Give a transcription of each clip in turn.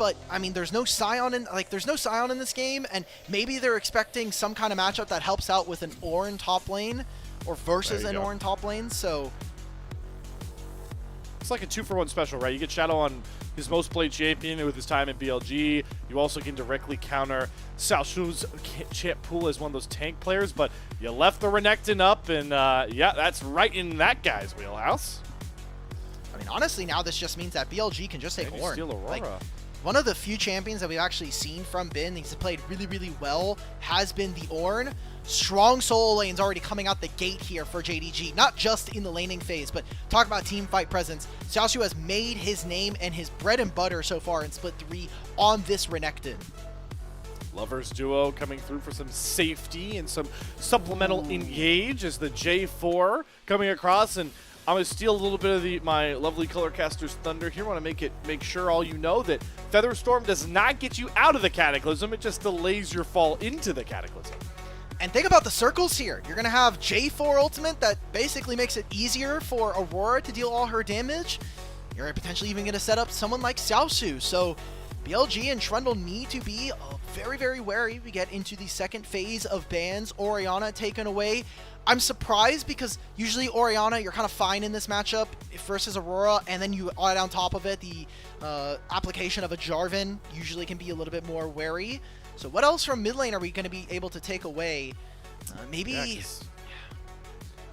but I mean, there's no Scion in this game, and maybe they're expecting some kind of matchup that helps out with an Ornn top lane or versus an Ornn top lane. So it's like a 2-for-1 special, right? You get Shadow on his most played champion with his time in BLG. You also can directly counter Xiaoxu's champ pool as one of those tank players, but you left the Renekton up, and yeah, that's right in that guy's wheelhouse. I mean, honestly, now this just means that BLG can just take Ornn. Steal Aurora. Like, one of the few champions that we've actually seen from Bin, he's played really, really well, has been the Ornn. Strong solo lanes already coming out the gate here for JDG, not just in the laning phase, but talk about team fight presence. Xiaoxu has made his name and his bread and butter so far in Split 3 on this Renekton. Lovers duo coming through for some safety and some supplemental engage as the J4 coming across, and I'm going to steal a little bit of my lovely Colorcaster's thunder here. I want to make sure all you know that Featherstorm does not get you out of the Cataclysm. It just delays your fall into the Cataclysm. And think about the circles here. You're going to have J4 ultimate that basically makes it easier for Aurora to deal all her damage. You're potentially even going to set up someone like Xiaoxu. So BLG and Trundle need to be very, very wary. We get into the second phase of bans. Orianna taken away. I'm surprised because usually Orianna, you're kind of fine in this matchup versus Aurora, and then you add on top of it the application of a Jarvan usually can be a little bit more wary. So what else from mid lane are we going to be able to take away? Maybe... Yeah,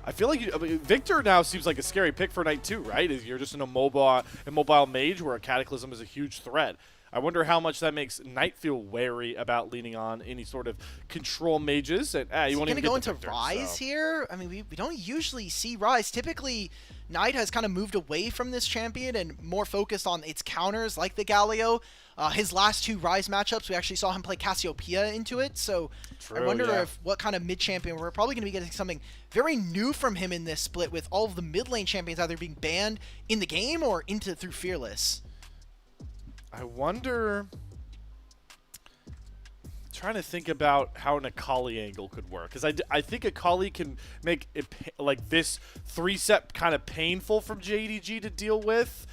I feel like Victor now seems like a scary pick for Night 2, right? You're just an immobile mage where a Cataclysm is a huge threat. I wonder how much that makes Knight feel wary about leaning on any sort of control mages. And you won't even go get into Victor, Ryze here? I mean, we don't usually see Ryze. Typically, Knight has kind of moved away from this champion and more focused on its counters like the Galio. His last 2 Ryze matchups, we actually saw him play Cassiopeia into it. So I wonder if what kind of mid-champion. We're probably going to be getting something very new from him in this split with all of the mid-lane champions either being banned in the game or through Fearless. I wonder, trying to think about how an Akali angle could work, because I think Akali can make it like this 3-set kind of painful from JDG to deal with.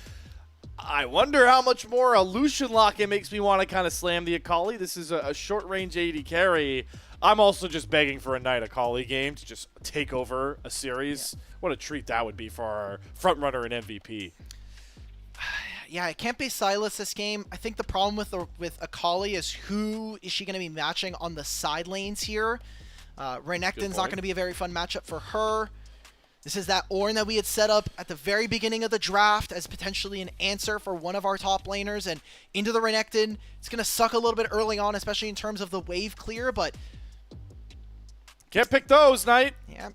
I wonder how much more a Lucian lock-in makes me want to kind of slam the Akali. This is a short-range AD carry. I'm also just begging for a Knight Akali game to just take over a series. Yeah. What a treat that would be for our front-runner and MVP. Yeah, it can't be Sylas this game. I think the problem with Akali is who is she going to be matching on the side lanes here. Renekton's not going to be a very fun matchup for her. This is that Ornn that we had set up at the very beginning of the draft as potentially an answer for one of our top laners, and into the Renekton. It's going to suck a little bit early on, especially in terms of the wave clear, but... Can't pick those, Knight. Yeah,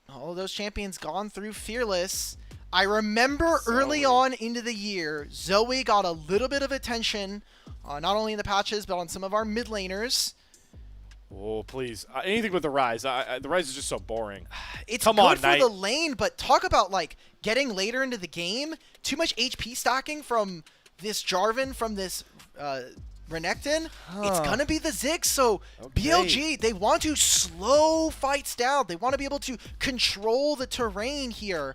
all of those champions gone through Fearless. I remember early on into the year, Zoe got a little bit of attention, not only in the patches, but on some of our mid laners. Oh, please. Anything with the Ryze. The Ryze is just so boring. It's good for the lane, but talk about like getting later into the game. Too much HP stacking from this Jarvan, from this Renekton. It's going to be the Ziggs, so BLG, they want to slow fights down. They want to be able to control the terrain here.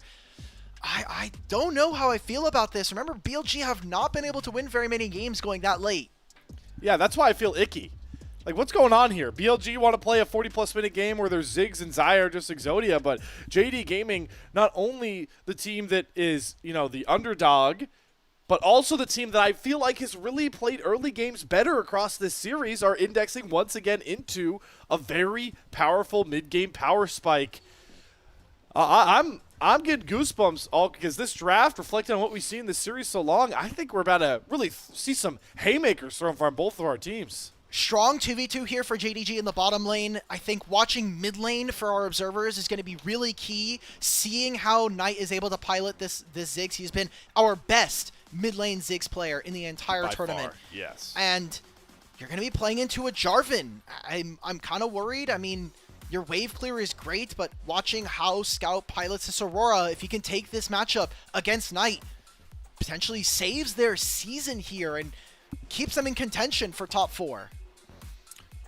I don't know how I feel about this. Remember, BLG have not been able to win very many games going that late. Yeah, that's why I feel icky. Like, what's going on here? BLG want to play a 40-plus minute game where there's Ziggs and Xayah, just Exodia, but JD Gaming, not only the team that is, you know, the underdog, but also the team that I feel like has really played early games better across this series, are indexing once again into a very powerful mid-game power spike. I'm getting goosebumps all because this draft, reflecting on what we've seen in this series so long, I think we're about to really see some haymakers thrown from both of our teams. Strong 2v2 here for JDG in the bottom lane. I think watching mid lane for our observers is going to be really key. Seeing how Knight is able to pilot this Ziggs. He's been our best mid lane Ziggs player in the entire tournament. Far, yes. And you're going to be playing into a Jarvan. I'm kind of worried. I mean, your wave clear is great, but watching how Scout pilots this Aurora, if he can take this matchup against Knight, potentially saves their season here and keeps them in contention for top 4.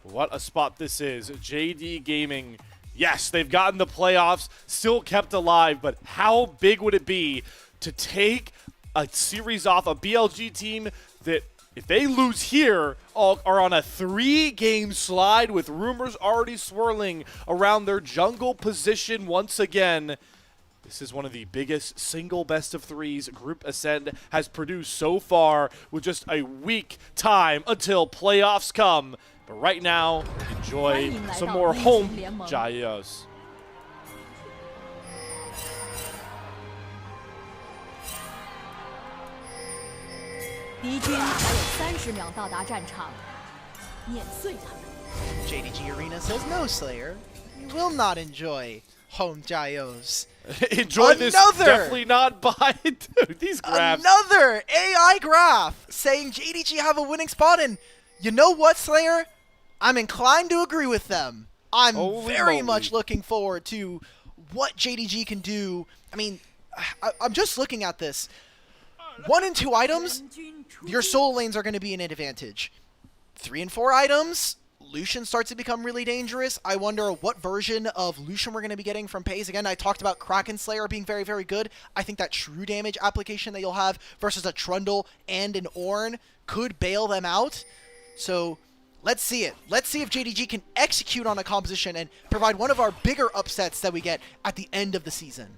What a spot this is. JD Gaming, yes, they've gotten the playoffs, still kept alive, but how big would it be to take a series off a BLG team that if they lose here, are on a 3-game slide with rumors already swirling around their jungle position once again. This is one of the biggest single best-of-3s Group Ascend has produced so far, with just a week time until playoffs come. But right now, enjoy some more home Jaios. 敌军还有30秒到达战场，碾碎他们。 JDG Arena says no, Slayer. You will not enjoy home Jaios. Enjoy this, definitely not by dude, these graphs. Another AI graph saying JDG have a winning spot, and you know what, Slayer? I'm inclined to agree with them. I'm very much looking forward to what JDG can do. I mean, I'm just looking at this. 1 and 2 items, your solo lanes are going to be an advantage. 3 and 4 items, Lucian starts to become really dangerous. I wonder what version of Lucian we're going to be getting from Peyz. Again, I talked about Kraken Slayer being very, very good. I think that true damage application that you'll have versus a Trundle and an Ornn could bail them out. So let's see it. Let's see if JDG can execute on a composition and provide one of our bigger upsets that we get at the end of the season.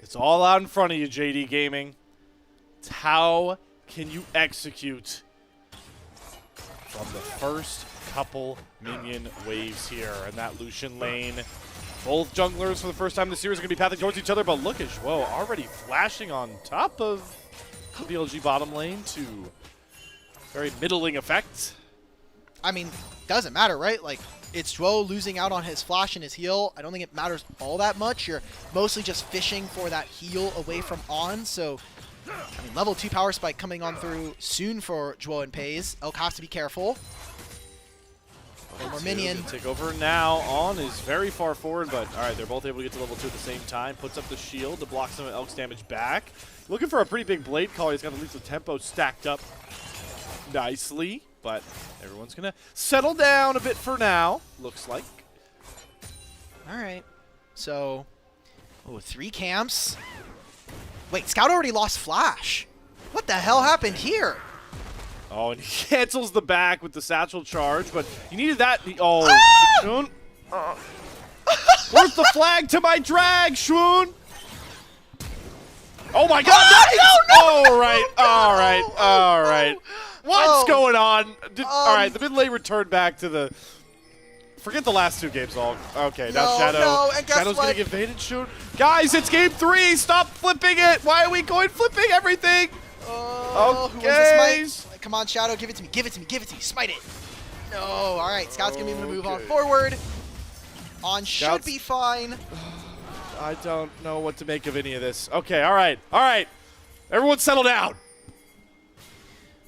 It's all out in front of you, JD Gaming. It's how can you execute from the first couple minion waves here. And that Lucian lane, both junglers for the first time this series are going to be pathing towards each other, but look at Zhuo already flashing on top of the BLG bottom lane to very middling effect. I mean, doesn't matter, right? Like, it's Zhuo losing out on his flash and his heal. I don't think it matters all that much. You're mostly just fishing for that heal away from On, so I mean, level 2 power spike coming on through soon for Zhuo and Peyz. Elk has to be careful. One more minion. Take over now. On is very far forward, but all right, they're both able to get to level 2 at the same time. Puts up the shield to block some of Elk's damage back. Looking for a pretty big blade call. He's got at least the tempo stacked up nicely, but everyone's going to settle down a bit for now, looks like. All right. So, 3 camps. Wait, Scout already lost Flash. What the hell happened here? Oh, and he cancels the back with the satchel charge, but he needed that. Oh, Shun. Where's the flag to my drag, Shun? Oh my God! All right. What's going on? All right, the mid lane returned back to the. Forget the last 2 games, all. Okay, now Shadow. No, and guess Shadow's what? gonna get baited, Shun. Guys, it's game 3. Stop flipping it. Why are we going flipping everything? Oh, okay. Who wins the smite? Come on, Shadow, give it to me, give it to me, give it to me, smite it. No, all right, Scout's gonna be able to move on forward. On should be fine. I don't know what to make of any of this. Okay, all right. Everyone settle down.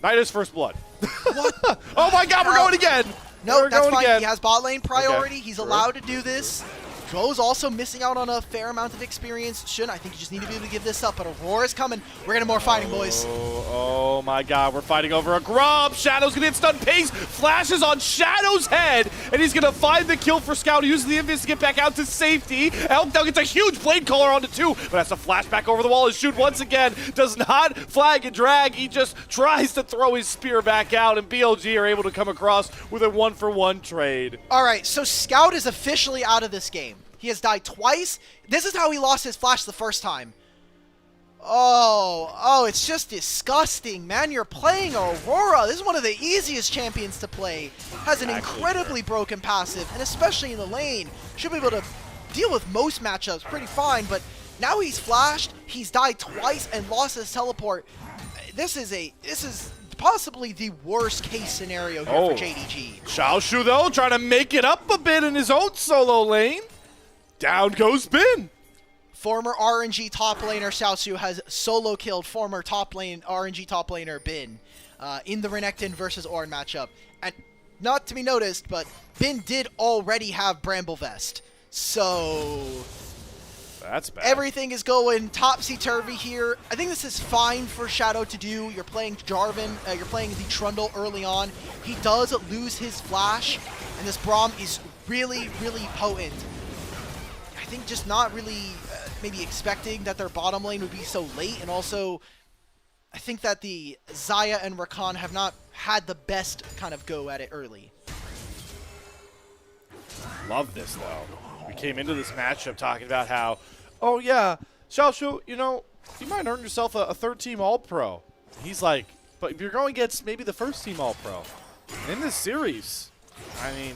Night is first blood. What? Oh my God, we're going again. No, that's fine. Again. He has bot lane priority. Okay. He's allowed to do this. Zhuo's also missing out on a fair amount of experience. Shun, I think you just need to be able to give this up, but Aurora's coming. We're getting more fighting, boys. Oh my God, we're fighting over a grub. Shadow's gonna get stunned. Peyz flashes on Shadow's head, and he's gonna find the kill for Scout. He uses the invis to get back out to safety. Elk now gets a huge blade caller onto 2, but has to flash back over the wall and shoot once again. Does not flag and drag. He just tries to throw his spear back out, and BLG are able to come across with a 1-for-1 trade. All right, so Scout is officially out of this game. He has died twice. This is how he lost his flash the first time. Oh, it's just disgusting, man. You're playing Aurora. This is one of the easiest champions to play. Has an incredibly broken passive, and especially in the lane, should be able to deal with most matchups pretty fine, but now he's flashed, he's died twice, and lost his teleport. This is possibly the worst case scenario here for JDG. Xiaoxu, though, trying to make it up a bit in his own solo lane. Down goes Bin. Former RNG top laner Xiaoxu has solo killed former RNG top laner Bin in the Renekton versus Ornn matchup. And not to be noticed, but Bin did already have Bramble Vest. So that's bad. Everything is going topsy-turvy here. I think this is fine for Shadow to do. You're playing Jarvan, you're playing the Trundle early on. He does lose his flash, and this Braum is really, really potent. I think just not really maybe expecting that their bottom lane would be so late, and also I think that the Xayah and Rakan have not had the best kind of go at it early. Love this, though. We came into this matchup talking about how, oh, yeah, Xiaoxu, you know, you might earn yourself a third-team All-Pro. He's like, but if you're going against maybe the first-team All-Pro in this series, I mean,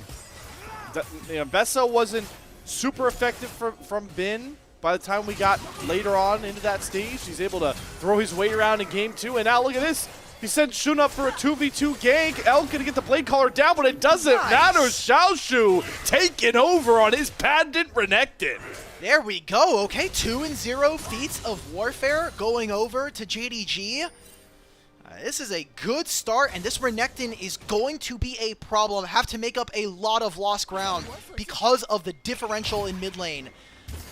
you know, Bessa wasn't super effective from Bin. By the time we got later on into that stage, he's able to throw his weight around in game 2. And now look at this. He sent Shun up for a 2v2 gank. Elk gonna get the blade caller down, but it doesn't matter. Xiaoxu taking over on his patent Renekton. There we go. Okay, 2-0 feats of warfare going over to JDG. This is a good start, and this Renekton is going to be a problem. Have to make up a lot of lost ground because of the differential in mid lane.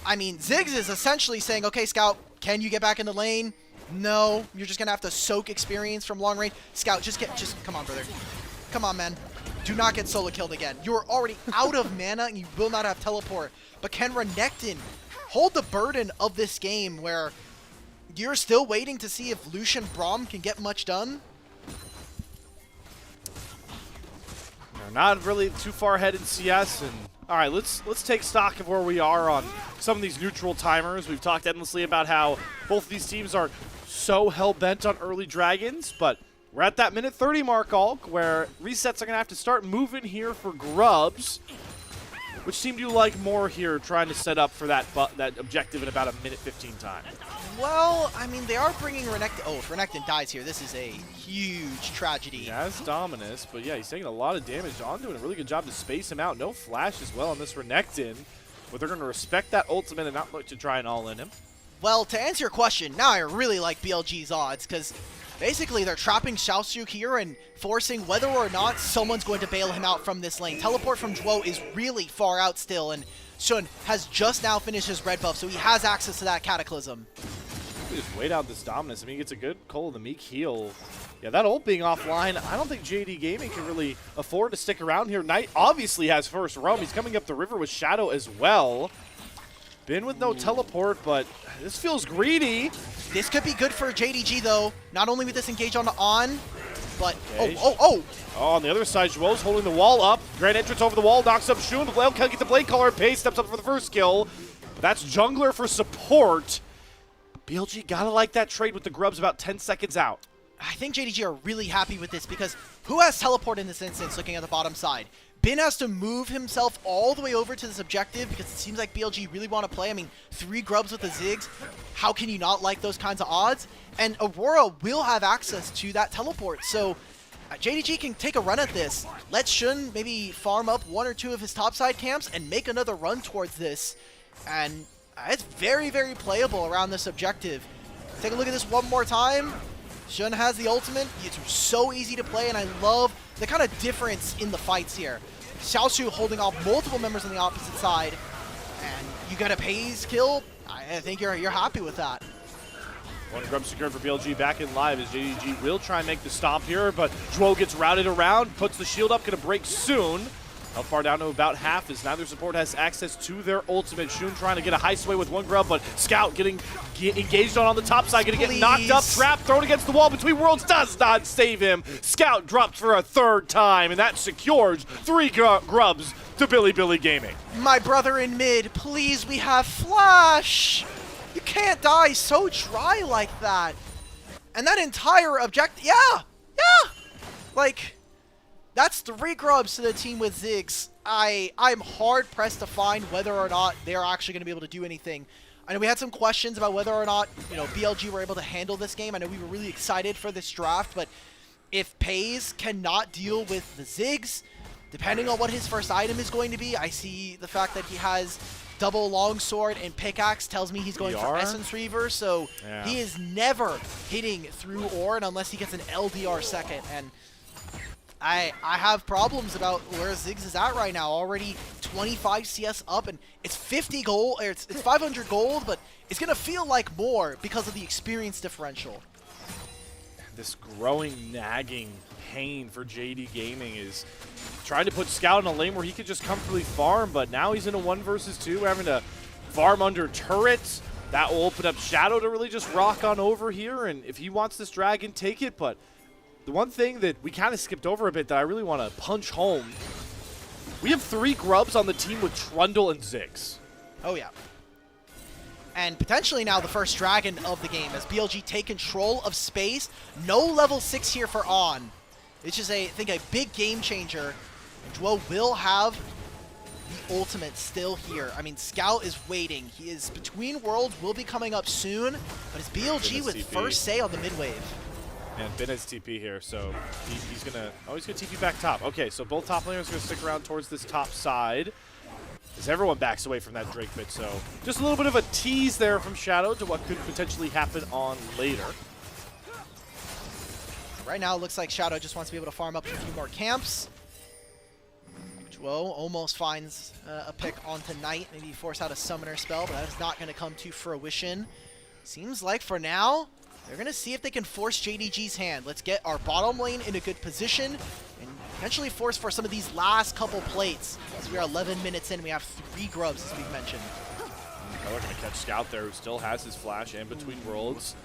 I mean, Ziggs is essentially saying, okay, Scout, can you get back in the lane? No, you're just going to have to soak experience from long range. Scout, just come on, brother. Come on, man. Do not get solo killed again. You're already out of mana, and you will not have teleport. But can Renekton hold the burden of this game where you're still waiting to see if Lucian Braum can get much done? They're not really too far ahead in CS, and all right, let's take stock of where we are on some of these neutral timers. We've talked endlessly about how both of these teams are so hell-bent on early dragons, but we're at that minute 30 mark, Alk, where resets are going to have to start moving here for Grubs, which seemed you like more here, trying to set up for that objective in about a minute 15 time. Well, I mean, they are bringing Renekton. Oh, if Renekton dies here, this is a huge tragedy. He has Dominus, but yeah, he's taking a lot of damage on, doing a really good job to space him out. No flash as well on this Renekton, but they're going to respect that ultimate and not look to try and all in him. Well, to answer your question, now I really like BLG's odds, because basically they're trapping Xiaoxu here and forcing whether or not someone's going to bail him out from this lane. Teleport from Zhuo is really far out still, and Shun has just now finished his red buff, so he has access to that Cataclysm. Just wait out this Dominus. I mean, he gets a good Call of the Meek heal. Yeah, that ult being offline, I don't think JD Gaming can really afford to stick around here. Knight obviously has first roam. He's coming up the river with Shadow as well. Bin with no teleport, but this feels greedy. This could be good for JDG, though. Not only with this engage on, but... Okay. Oh, on the other side, Zhuo's holding the wall up. Grand entrance over the wall, knocks up Shun. The Blade can't get the blade caller. Peyz steps up for the first kill. That's jungler for support. BLG gotta like that trade with the Grubs about 10 seconds out. I think JDG are really happy with this because who has teleport in this instance looking at the bottom side? Bin has to move himself all the way over to this objective because it seems like BLG really want to play. I mean, 3 Grubs with the Ziggs. How can you not like those kinds of odds? And Aurora will have access to that teleport. So JDG can take a run at this. Let Shun maybe farm up 1 or 2 of his topside camps and make another run towards this. And it's very, very playable around this objective. Take a look at this one more time. Shun has the ultimate. It's so easy to play, and I love the kind of difference in the fights here. Xiaoxu holding off multiple members on the opposite side, and you got a Peyz kill. I think you're happy with that. One Grub secured for BLG back in live as JDG will try and make the stomp here, but Zhuo gets routed around, puts the shield up, gonna break soon. How far down to about half as neither support has access to their ultimate. Shun trying to get a high sway with 1 Grub, but Scout getting engaged on the top side, gonna get knocked up, trapped, thrown against the wall between worlds, does not save him. Scout dropped for a 3rd time, and that secures 3 Grubs to Bilibili Gaming. My brother in mid, please, we have flash. You can't die so dry like that. And that entire objective, yeah, like, that's 3 Grubs to the team with Ziggs. I'm hard pressed to find whether or not they're actually going to be able to do anything. I know we had some questions about whether or not, you know, BLG were able to handle this game. I know we were really excited for this draft, but if Peyz cannot deal with the Ziggs, depending on what his first item is going to be, I see the fact that he has double longsword and pickaxe tells me he's going for Essence Reaver, so he is never hitting through Ornn unless he gets an LDR second, and I have problems about where Ziggs is at right now. Already 25 CS up, and it's 50 gold, or it's 500 gold, but it's gonna feel like more because of the experience differential. This growing nagging pain for JD Gaming is trying to put Scout in a lane where he could just comfortably farm, but now he's in a 1 versus 2, having to farm under turrets. that will open up Shadow to really just rock on over here, and if he wants this dragon, take it. But the one thing that we kind of skipped over a bit that I really want to punch home, we have 3 grubs on the team with Trundle and Ziggs. Oh, yeah. And potentially now the first dragon of the game as BLG take control of space. No level 6 here for On. It's just, I think, a big game changer. And Duo will have the ultimate still here. I mean, Scout is waiting. He is between worlds, will be coming up soon. But it's BLG with first say on the mid wave. And Ben has TP here, so he's gonna TP back top. Okay, so both top laners are gonna stick around towards this top side as everyone backs away from that Drake pit. So just a little bit of a tease there from Shadow to what could potentially happen on later. Right now, it looks like Shadow just wants to be able to farm up a few more camps. Duo almost finds a pick onto Knight, maybe force out a summoner spell, but that is not going to come to fruition. Seems like for now, they're going to see if they can force JDG's hand. Let's get our bottom lane in a good position and potentially force for some of these last couple plates. As we are 11 minutes in, we have 3 grubs, as we've mentioned. Now we're going to catch Scout there, who still has his flash and between worlds.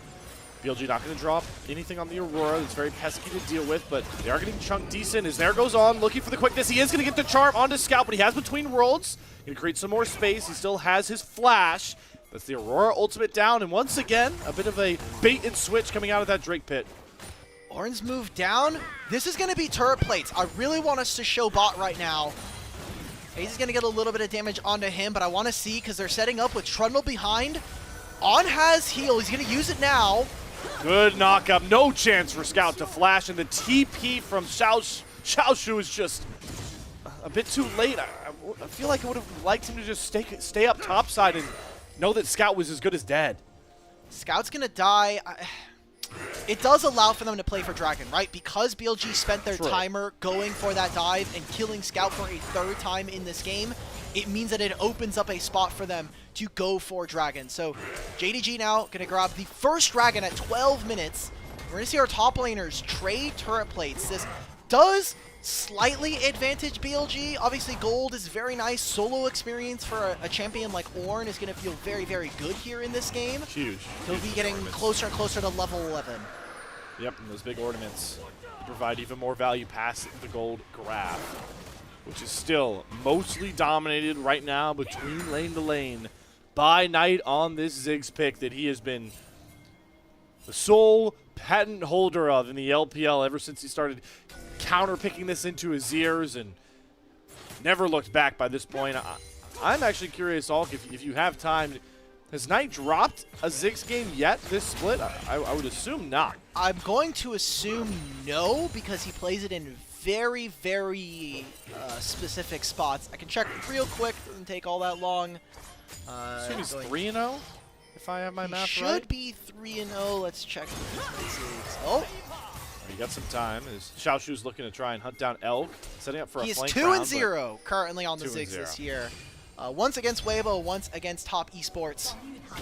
BLG not going to drop anything on the Aurora. It's very pesky to deal with, but they are getting chunked decent. As there goes on, looking for the quickness. He is going to get the charm onto Scout, but he has between worlds. Going to create some more space. He still has his flash. That's the Aurora ultimate down, and once again, a bit of a bait and switch coming out of that Drake pit. Ornn's move down. This is going to be turret plates. I really want us to show bot right now. Peyz is going to get a little bit of damage onto him, but I want to see because they're setting up with Trundle behind. On has heal. He's going to use it now. Good knock up. No chance for Scout to flash, and the TP from Xiaoxu is just a bit too late. I feel like I would have liked him to just stay up topside and know that Scout was as good as dead. Scout's going to die. It does allow for them to play for Dragon, right? Because BLG spent their timer going for that dive and killing Scout for a 3rd time in this game, it means that it opens up a spot for them to go for Dragon. So JDG now going to grab the first Dragon at 12 minutes. We're going to see our top laners trade turret plates. This does slightly advantage BLG. Obviously, gold is very nice. Solo experience for a champion like Ornn is going to feel very, very good here in this game. Huge. He'll be getting closer and closer to level 11. Yep, and those big ornaments provide even more value past the gold grab, which is still mostly dominated right now between lane to lane by Knight on this Ziggs pick that he has been the sole patent holder of in the LPL ever since he started counter-picking this into his ears and never looked back by this point. I'm actually curious, Alk, if you have time, has Knight dropped a Ziggs game yet this split? I would assume not. I'm going to assume no, because he plays it in very, very specific spots. I can check real quick. Doesn't take all that long. I assume he's 3-0, if I have my math right. Should be 3-0. Let's check. Oh. You got some time. As Xiaoxu's looking to try and hunt down Elk, setting up for a flank round. He is 2-0 but currently on the Ziggs this year. Once against Weibo, once against Top Esports.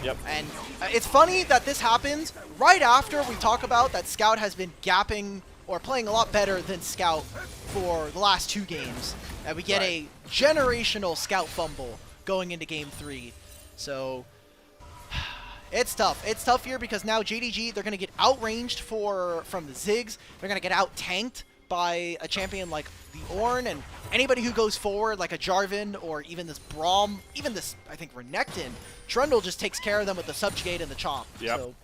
Yep. And it's funny that this happens right after we talk about that Scout has been gapping or playing a lot better than Scout for the last 2 games. And we get a generational Scout fumble going into Game 3. So it's tough. It's tough here because now JDG, they're going to get outranged from the Ziggs. They're going to get out-tanked by a champion like the Ornn, and anybody who goes forward like a Jarvan or even this Braum, even this, I think, Renekton, Trundle just takes care of them with the subjugate and the chomp. Yep. So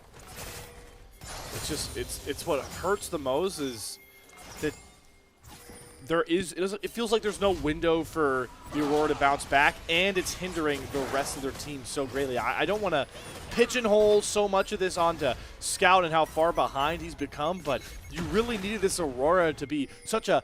it's just, it's what hurts the most is that it feels like there's no window for the Aurora to bounce back, and it's hindering the rest of their team so greatly. I don't want to pigeonhole so much of this onto Scout and how far behind he's become, but you really needed this Aurora to be such a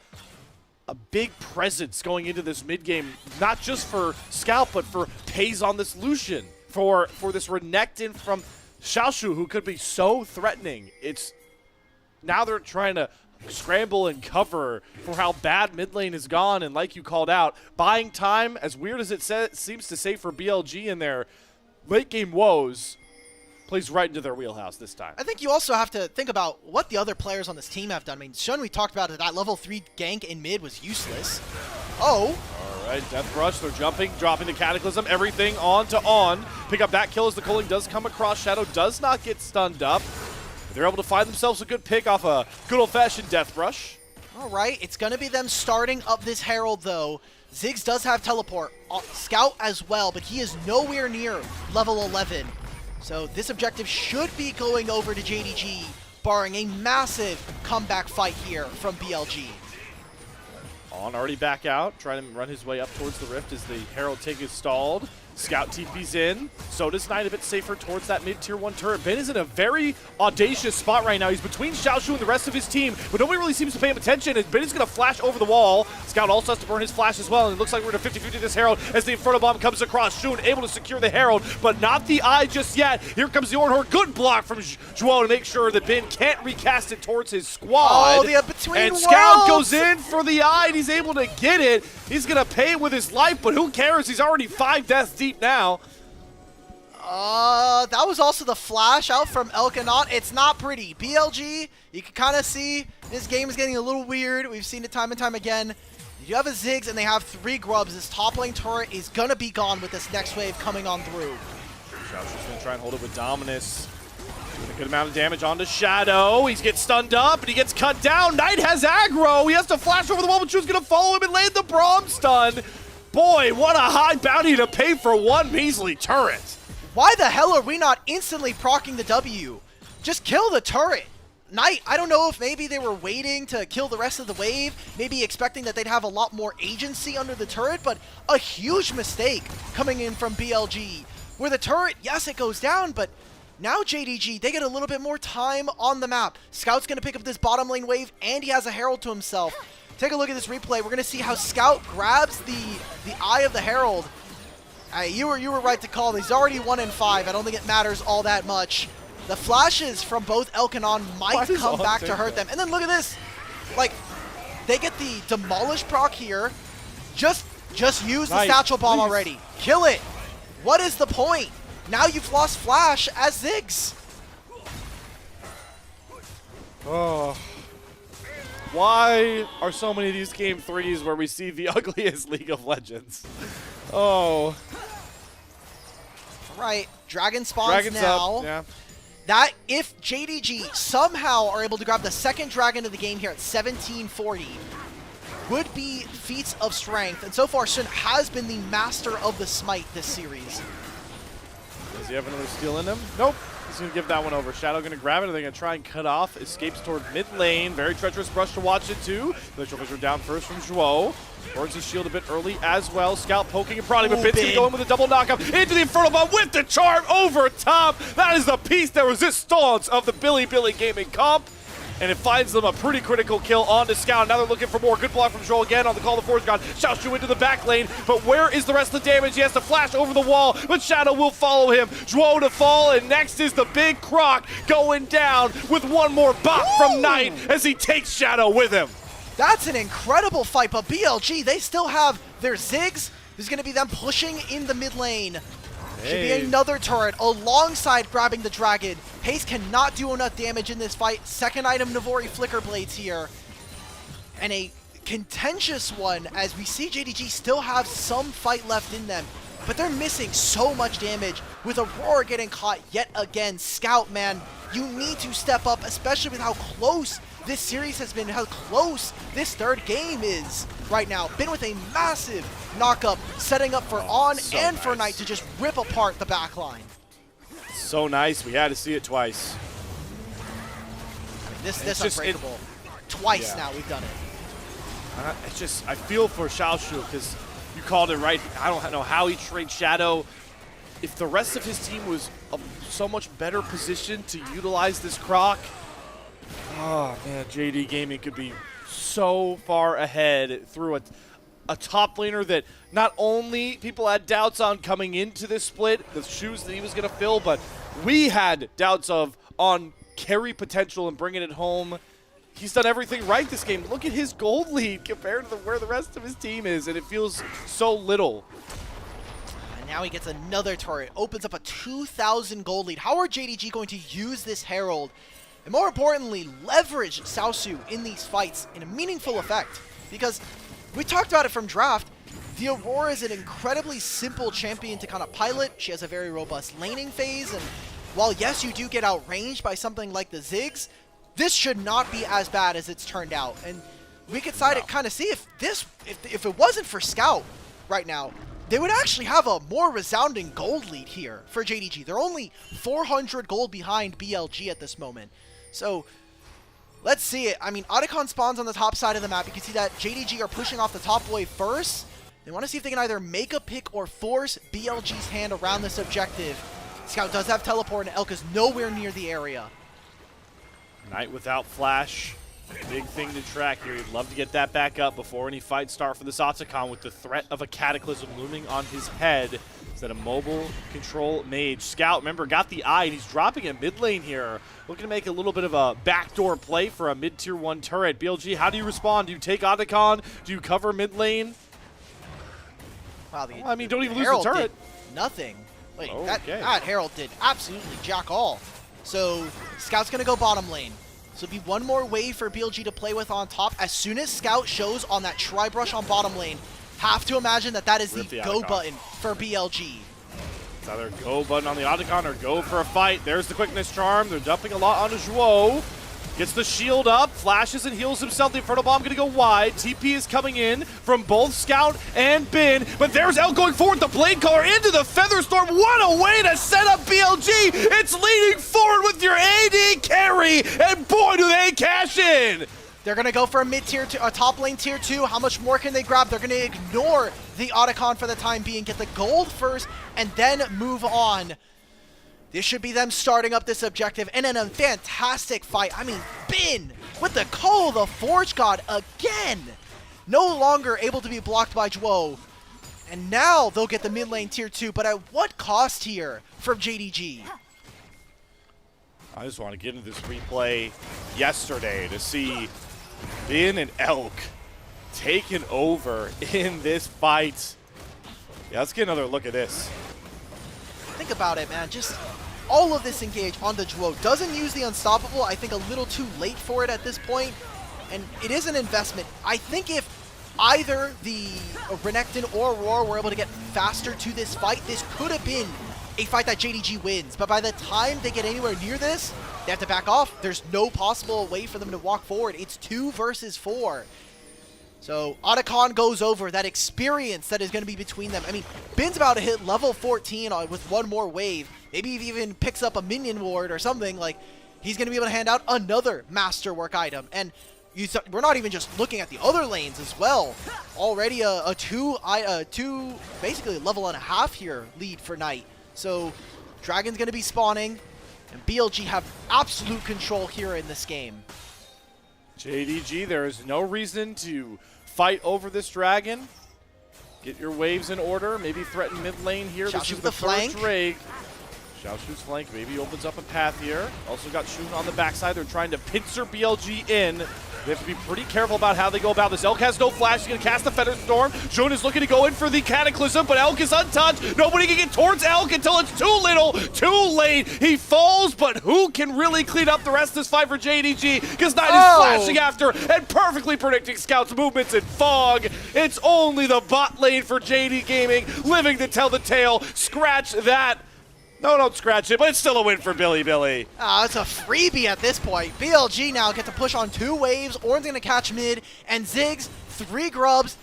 big presence going into this mid-game, not just for Scout, but for Peyz on this Lucian, for this Renekton from Xiaoxu, who could be so threatening. It's now they're trying to scramble and cover for how bad mid lane has gone, and like you called out, buying time, as weird as it seems to say for BLG in their late game woes, plays right into their wheelhouse this time. I think you also have to think about what the other players on this team have done. I mean, Shun, we talked about it, that level 3 gank in mid was useless. Oh, Right, Death Rush, they're jumping, dropping the Cataclysm, everything on to on. Pick up that kill as the culling does come across. Shadow does not get stunned up. They're able to find themselves a good pick off a good old-fashioned Death Rush. All right, it's going to be them starting up this Herald, though. Ziggs does have teleport. Scout as well, but he is nowhere near level 11. So this objective should be going over to JDG, barring a massive comeback fight here from BLG. On already back out, trying to run his way up towards the rift as the Herald take is stalled. Scout TP's in. So does Knight, a bit safer towards that mid-tier 1 turret. Ben is in a very audacious spot right now. He's between Xiaoxu and the rest of his team, but nobody really seems to pay him attention, and Ben is going to flash over the wall. Scout also has to burn his flash as well, and it looks like we're in a 50-50 this Herald as the Inferno Bomb comes across. Shun able to secure the Herald, but not the eye just yet. Here comes the Ornhorn. Good block from Joao to make sure that Ben can't recast it towards his squad. Oh, the between and worlds. Scout goes in for the eye, and he's able to get it. He's going to pay it with his life, but who cares? He's already 5 deaths deep now. That was also the flash out from Elkanot. It's not pretty. BLG, you can kind of see this game is getting a little weird. We've seen it time and time again. You have a Ziggs and they have 3 grubs. This top lane turret is going to be gone with this next wave coming on through. Xiaoxu's going to try and hold it with Dominus. Doing a good amount of damage onto Shadow. He gets stunned up and he gets cut down. Knight has aggro. He has to flash over the wall, but Shun's going to follow him and land the Braum stun. Boy, what a high bounty to pay for one measly turret. Why the hell are we not instantly proccing the W? Just kill the turret. Knight, I don't know if maybe they were waiting to kill the rest of the wave, maybe expecting that they'd have a lot more agency under the turret, but a huge mistake coming in from BLG. Where the turret, yes, it goes down, but now JDG, they get a little bit more time on the map. Scout's going to pick up this bottom lane wave, and he has a Herald to himself. Take a look at this replay. We're going to see how Scout grabs the eye of the Herald. You were right to call. He's already 1-5. I don't think it matters all that much. The flashes from both Elkanon might come back to hurt them. And then look at this. Like, they get the Demolish proc here. Just use the Satchel Bomb already. Kill it. What is the point? Now you've lost Flash as Ziggs. Oh. Why are so many of these game 3s where we see the ugliest League of Legends? Oh. Right, Dragon spawns now. Up, yeah. That, if JDG somehow are able to grab the second Dragon of the game here at 1740, would be feats of strength. And so far, Sun has been the master of the smite this series. Does he have another steal in him? Nope. He's going to give that one over. Shadow going to grab it, and they're going to try and cut off. Escapes toward mid lane. Very treacherous brush to watch it, too. The Vision down first from Joao. Burns his shield a bit early as well. Scout poking and prodding, but Ben's going to go in with a double knockup into the Inferno Bomb with the charm over top. That is the piece that resistance of the Bilibili Gaming comp. And it finds them a pretty critical kill onto Scout. Now they're looking for more. Good block from Joel again on the Call of Force God. Xiaoxu into the back lane, but where is the rest of the damage? He has to flash over the wall, but Shadow will follow him. Joel to fall, and next is the big croc going down with one more bop from Knight as he takes Shadow with him. That's an incredible fight, but BLG, they still have their Ziggs. There's going to be them pushing in the mid lane. Should be another turret alongside grabbing the Dragon. Peyz cannot do enough damage in this fight. Second item, Navori Flicker Blades here. And a contentious one as we see JDG still have some fight left in them. But they're missing so much damage with Aurora getting caught yet again. Scout, man, you need to step up, especially with how close this series has been, how close this third game is right now. Been with a massive knockup, setting up for On and for Knight to just rip apart the backline. So nice. We had to see it twice. I mean, this unbreakable. Twice now we've done it. It's just, I feel for Xiaoxu because you called it right. I don't know how he trades Shadow. If the rest of his team was so much better positioned to utilize this croc, oh man, JD Gaming could be so far ahead through a top laner that not only people had doubts on coming into this split, the shoes that he was going to fill, but we had doubts on carry potential and bringing it home. He's done everything right this game. Look at his gold lead compared to where the rest of his team is, and it feels so little. And now he gets another turret, opens up a 2,000 gold lead. How are JDG going to use this Herald? And more importantly, leverage Xiaoxu in these fights in a meaningful effect. Because we talked about it from draft, the Aurora is an incredibly simple champion to kind of pilot. She has a very robust laning phase, and while yes, you do get outranged by something like the Ziggs, this should not be as bad as it's turned out. And we could kind of see if it wasn't for Scout right now, they would actually have a more resounding gold lead here for JDG. They're only 400 gold behind BLG at this moment. So let's see it. I mean, Otacon spawns on the top side of the map. You can see that JDG are pushing off the top wave first. They want to see if they can either make a pick or force BLG's hand around this objective. Scout does have teleport, and Elk is nowhere near the area. Knight without flash. Big thing to track here. He'd love to get that back up before any fights start for this Otacon, with the threat of a Cataclysm looming on his head. Is that a mobile control mage? Scout, remember, got the eye, and he's dropping a mid lane here. Looking to make a little bit of a backdoor play for a mid-tier 1 turret. BLG, how do you respond? Do you take Otacon? Do you cover mid lane? Wow, I mean, don't even lose Herald the turret. Did nothing. Wait, Okay. that Herald did absolutely jack all. So Scout's going to go bottom lane. So it'll be one more wave for BLG to play with on top. As soon as Scout shows on that tri-brush on bottom lane, have to imagine that that is the go button for BLG. It's either go button on the Otacon or go for a fight. There's the quickness charm. They're dumping a lot on Zhuo. Gets the shield up, flashes and heals himself. The Inferno Bomb gonna go wide. TP is coming in from both Scout and Bin, but there's Elk going forward. The Blade Caller into the Featherstorm. What a way to set up BLG! It's leading forward with your AD carry, and boy, do they cash in! They're gonna go for a mid-tier, a top lane tier 2. How much more can they grab? They're gonna ignore the Otacon for the time being, get the gold first, and then move on. This should be them starting up this objective, and in a fantastic fight. I mean, Bin with the Call of the Forge God again. No longer able to be blocked by Zhuo. And now they'll get the mid lane tier 2, but at what cost here from JDG? I just want to get into this replay yesterday to see Bin and Elk taken over in this fight. Yeah, let's get another look at this. Think about it, man. Just all of this engage onto Zhuo. Doesn't use the Unstoppable. I think a little too late for it at this point. And it is an investment. I think if either the Renekton or Aurora were able to get faster to this fight, this could have been a fight that JDG wins. But by the time they get anywhere near this, they have to back off. There's no possible way for them to walk forward. It's 2 versus 4. So Otacon goes over. That experience that is going to be between them. I mean, Bin's about to hit level 14 with one more wave. Maybe he even picks up a minion ward or something. Like, he's going to be able to hand out another masterwork item. And we're not even just looking at the other lanes as well. Already a two basically level and a half here lead for Knight. So Dragon's going to be spawning, and BLG have absolute control here in this game. JDG, there is no reason to fight over this Dragon. Get your waves in order. Maybe threaten mid lane here. Xiaoxu This is with the the flank. third Drake. Xiaoxu's flank maybe opens up a path here. Also got Shun on the backside. They're trying to pincer BLG in. They have to be pretty careful about how they go about this. Elk has no flash. He's going to cast the Featherstorm. Shun is looking to go in for the Cataclysm, but Elk is untouched. Nobody can get towards Elk until it's too little, too late. He falls, but who can really clean up the rest of this fight for JDG? Because Knight is flashing after and perfectly predicting Scout's movements in fog. It's only the bot lane for JD Gaming, living to tell the tale. Scratch that. No, don't scratch it, but it's still a win for Bilibili. It's a freebie at this point. BLG now get to push on 2 waves. Ornn's going to catch mid, and Ziggs 3 grubs.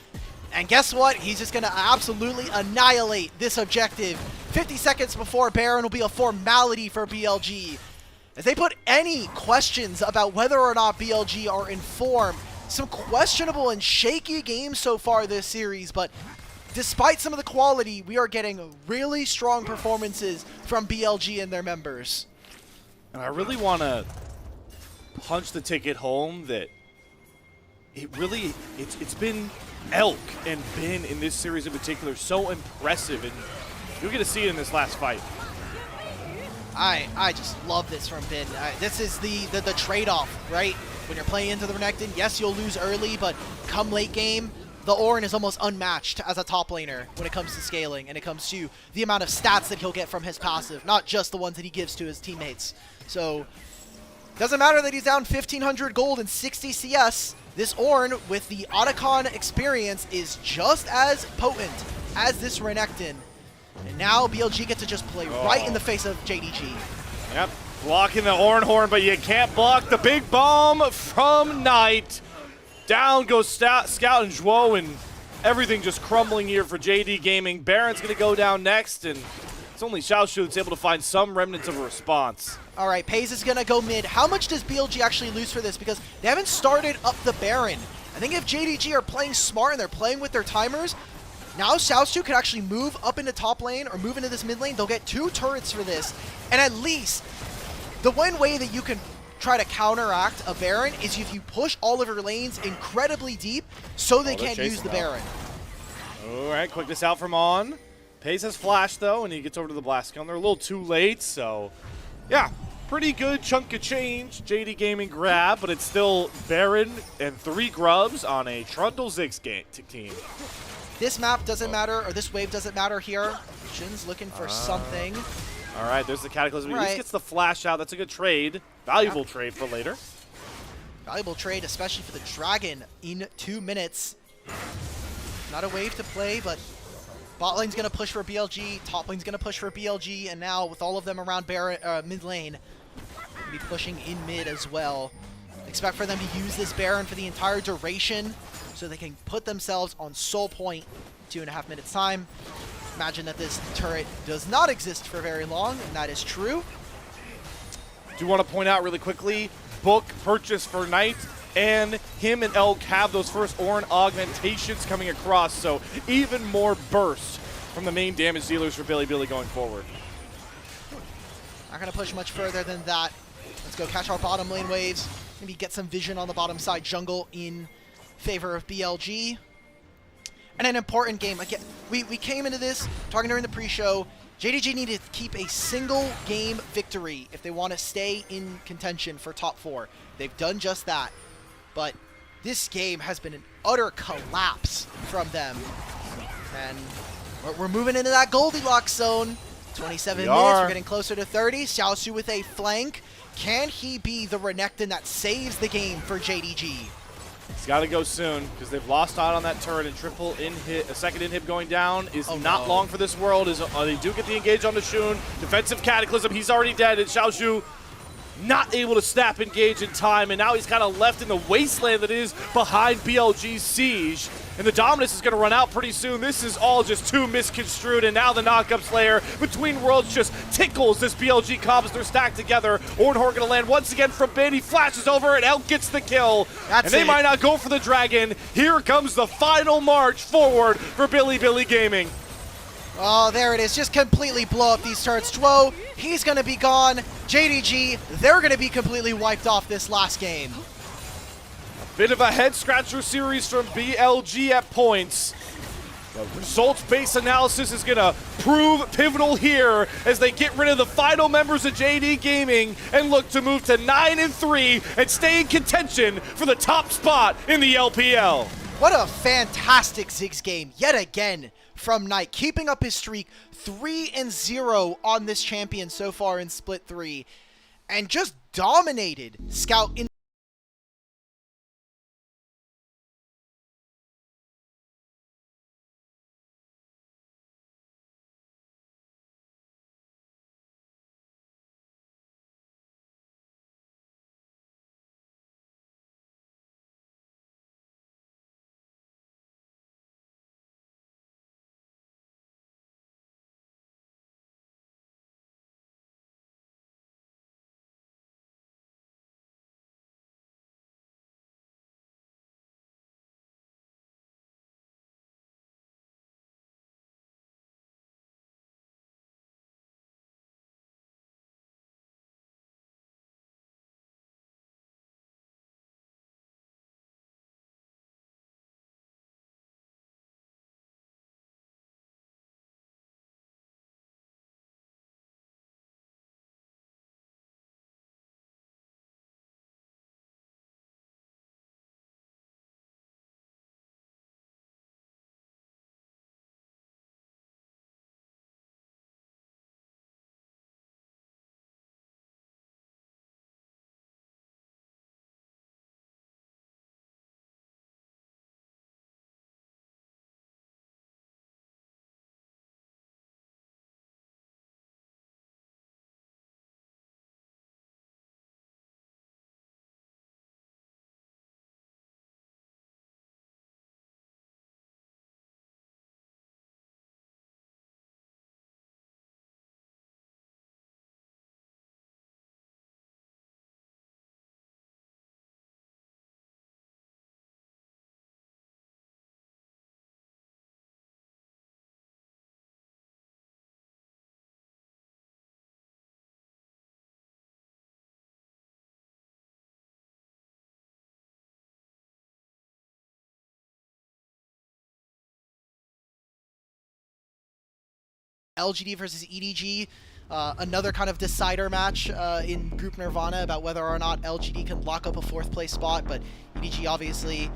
And guess what? He's just going to absolutely annihilate this objective. 50 seconds before Baron will be a formality for BLG. As they put any questions about whether or not BLG are in form. Some questionable and shaky games so far this series, but despite some of the quality, we are getting really strong performances from BLG and their members. And I really want to punch the ticket home that it's been Elk and Bin in this series in particular so impressive, and you're going to see it in this last fight. I just love this from Bin. This is the trade-off, right? When you're playing into the Renekton, yes, you'll lose early, but come late game, the Ornn is almost unmatched as a top laner when it comes to scaling, and it comes to the amount of stats that he'll get from his passive, not just the ones that he gives to his teammates. So, doesn't matter that he's down 1,500 gold and 60 CS. this Ornn with the Otacon experience is just as potent as this Renekton. And now BLG get to just play right in the face of JDG. Yep, blocking the Ornn horn, but you can't block the big bomb from Knight. Down goes Scout and Zhuo, and everything just crumbling here for JD Gaming. Baron's going to go down next, and it's only Xiaoxu that's able to find some remnants of a response. All right, Peyz is going to go mid. How much does BLG actually lose for this? Because they haven't started up the Baron. I think if JDG are playing smart and they're playing with their timers, now Xiaoxu could actually move up into top lane or move into this mid lane. They'll get 2 turrets for this. And at least, the one way that you can try to counteract a Baron is if you push all of your lanes incredibly deep so they can't use the Baron. All right, quickness out from On. Peyz has flash, though, and he gets over to the blast gun. They're a little too late, so yeah. Pretty good chunk of change, JD Gaming grab, but it's still Baron and 3 grubs on a Trundle Ziggs team. This map doesn't matter, or this wave doesn't matter here. Shin's looking for something. All right, there's the Cataclysm. He Right. just gets the flash out. That's a good trade. Valuable trade for later. Valuable trade, especially for the Dragon in 2 minutes. Not a wave to play, but bot lane's going to push for BLG, top lane's going to push for BLG, and now with all of them around mid lane, be pushing in mid as well. Expect for them to use this Baron for the entire duration so they can put themselves on soul point in 2.5 minutes time. Imagine that this turret does not exist for very long, and that is true. Do want to point out really quickly, book purchase for Knight, and him and Elk have those first Ornn augmentations coming across, so even more burst from the main damage dealers for Bilibili going forward. Not going to push much further than that. Let's go catch our bottom lane waves. Maybe get some vision on the bottom side jungle in favor of BLG. And an important game. Again, we came into this talking during the pre-show. JDG needed to keep a single game victory if they want to stay in contention for top 4. They've done just that. But this game has been an utter collapse from them. And we're moving into that Goldilocks zone. 27 minutes, we're getting closer to 30. Xiaoxu with a flank. Can he be the Renekton that saves the game for JDG? He's got to go soon because they've lost out on that turret, and triple inhib, a second inhib going down is not long for this world. They do get the engage on the Shun. Defensive Cataclysm, he's already dead, and Xiaoxu not able to snap engage in time, and now he's kind of left in the wasteland that is behind BLG's siege. And the Dominus is going to run out pretty soon. This is all just too misconstrued, and now the knockup slayer between worlds just tickles this BLG comp as they're stacked together. Ornhorn going to land once again from mid. He flashes over, and Elk gets the kill. And they might not go for the dragon. Here comes the final march forward for Bilibili Gaming. Oh, there it is. Just completely blow up these turrets. Zhuo, he's going to be gone. JDG, they're going to be completely wiped off this last game. Bit of a head-scratcher series from BLG at points. The results-based analysis is going to prove pivotal here as they get rid of the final members of JD Gaming and look to move to 9-3 and stay in contention for the top spot in the LPL. What a fantastic Ziggs game yet again from Knight, keeping up his streak 3-0 on this champion so far in Split 3, and just dominated Scout in LGD versus EDG. Another kind of decider match in Group Nirvana about whether or not LGD can lock up a 4th place spot, but EDG obviously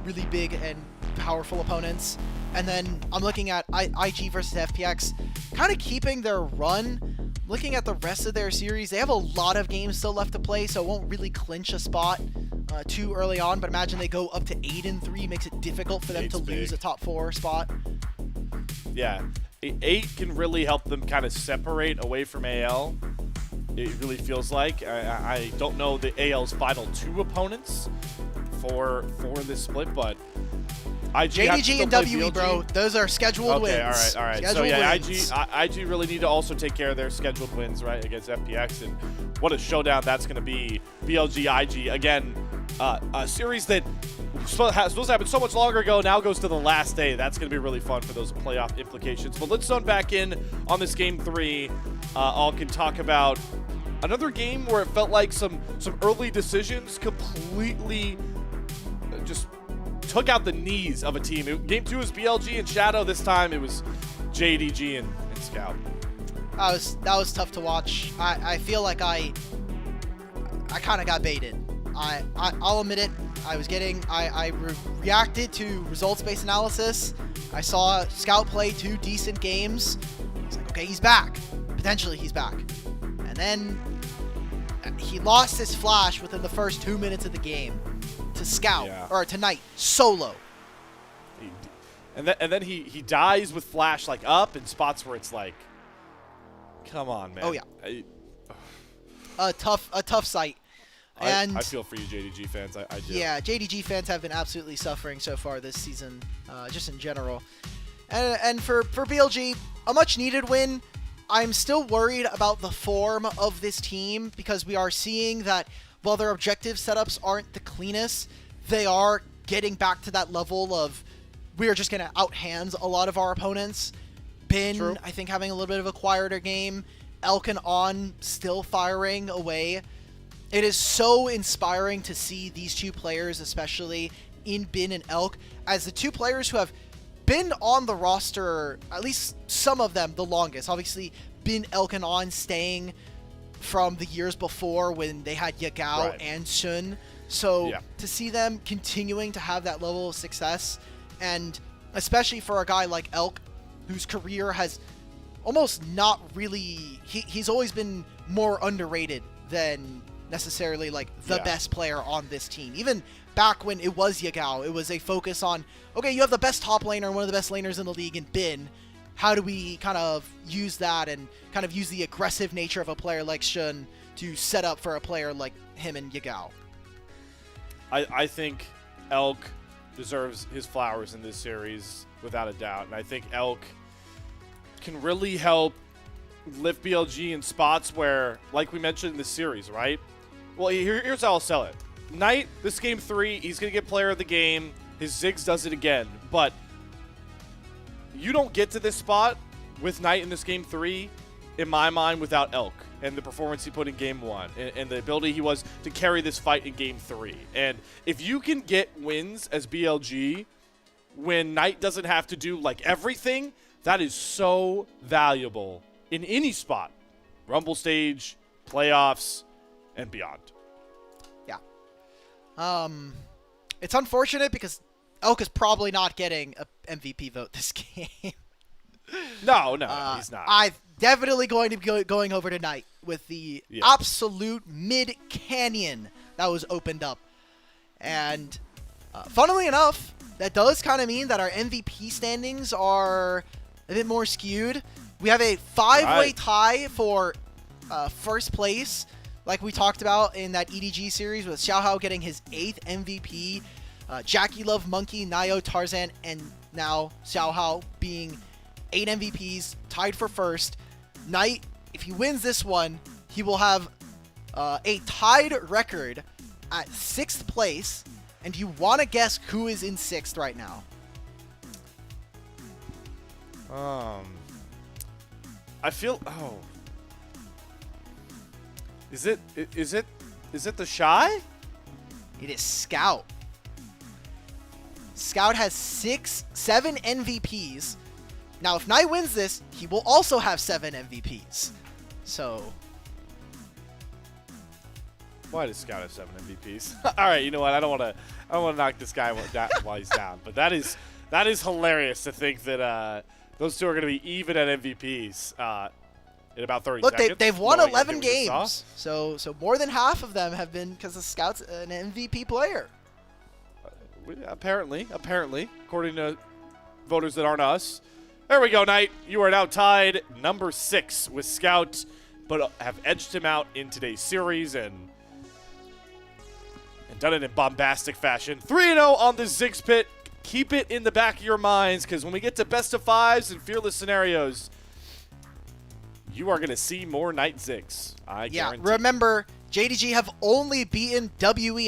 really big and powerful opponents. And then I'm looking at IG versus FPX, kind of keeping their run. Looking at the rest of their series, they have a lot of games still left to play, so it won't really clinch a spot too early on, but imagine they go up to 8-3, makes it difficult for them to lose a top 4 spot. Yeah, 8 can really help them kind of separate away from AL. It really feels like. I don't know the AL's final 2 opponents for this split, but JDG and WE, bro, those are scheduled wins. Okay, all right. So yeah, IG really need to also take care of their scheduled wins, right, against FPX, and what a showdown that's going to be. BLG, IG, again, a series that was supposed to happen so much longer ago, now goes to the last day. That's going to be really fun for those playoff implications. But let's zone back in on this game 3. All can talk about another game where it felt like some early decisions completely just took out the knees of a team. Game 2 was BLG and Shadow. This time it was JDG and Scout. That was tough to watch. I feel like I kind of got baited. I'll admit it. I reacted to results-based analysis. I saw Scout play 2 decent games. I was like, okay, he's back. Potentially he's back. And then he lost his flash within the first 2 minutes of the game to Scout, or to Knight, solo. And then he dies with flash like up in spots where it's like, come on, man. Oh yeah. A tough sight. And I feel for you, JDG fans. I do. Yeah, JDG fans have been absolutely suffering so far this season, just in general. And for BLG, a much-needed win. I'm still worried about the form of this team because we are seeing that while their objective setups aren't the cleanest, they are getting back to that level of we are just going to out-hands a lot of our opponents. Bin, True. I think, having a little bit of a quieter game. Elk and On still firing away. It is so inspiring to see these 2 players, especially in Bin and Elk, as the 2 players who have been on the roster, at least some of them, the longest. Obviously, Bin, Elk, and On staying from the years before when they had Yagao and Sun. So to see them continuing to have that level of success, and especially for a guy like Elk, whose career has almost not really... He's always been more underrated than necessarily like the best player on this team. Even back when it was Yagao, it was a focus on, okay, you have the best top laner and one of the best laners in the league in Bin. How do we kind of use that and kind of use the aggressive nature of a player like Shun to set up for a player like him and Yagao? I think Elk deserves his flowers in this series, without a doubt. And I think Elk can really help lift BLG in spots where, like we mentioned in the series, right? Well, here's how I'll sell it. Knight, this game 3, he's going to get player of the game. His Ziggs does it again. But you don't get to this spot with Knight in this game 3, in my mind, without Elk and the performance he put in game 1 and the ability he was to carry this fight in game 3. And if you can get wins as BLG when Knight doesn't have to do like everything, that is so valuable in any spot. Rumble stage, playoffs, and beyond. Yeah. It's unfortunate because Elk is probably not getting a MVP vote this game. No, he's not. I'm definitely going to be going over tonight with the absolute mid-canyon that was opened up. And funnily enough, that does kind of mean that our MVP standings are a bit more skewed. We have a 5-way tie for first place, like we talked about in that EDG series, with Xiaoxu getting his 8th MVP, Jackie Love, Monkey, Nayo, Tarzan, and now Xiaoxu being 8 MVPs, tied for first. Knight, if he wins this one, he will have a tied record at 6th place. And you want to guess who is in 6th right now? I feel. Oh, is it the Shy? It is Scout. Scout has 7 MVPs, Now, if Knight wins this, he will also have 7 MVPs. So... Why does Scout have 7 MVPs? All right, you know what? I don't want to knock this guy while he's down, but that is hilarious to think that those two are going to be even at MVPs in about 30 seconds. Look, they've won Knowing 11 what we games, just so more than half of them have been because the Scout's an MVP player. Apparently, according to voters that aren't us. There we go, Knight. You are now tied number 6 with Scout, but have edged him out in today's series and done it in bombastic fashion. 3-0 on the Ziggs pit. Keep it in the back of your minds, because when we get to best of 5s and fearless scenarios, you are going to see more Knight Ziggs. I guarantee. Remember, JDG have only beaten WE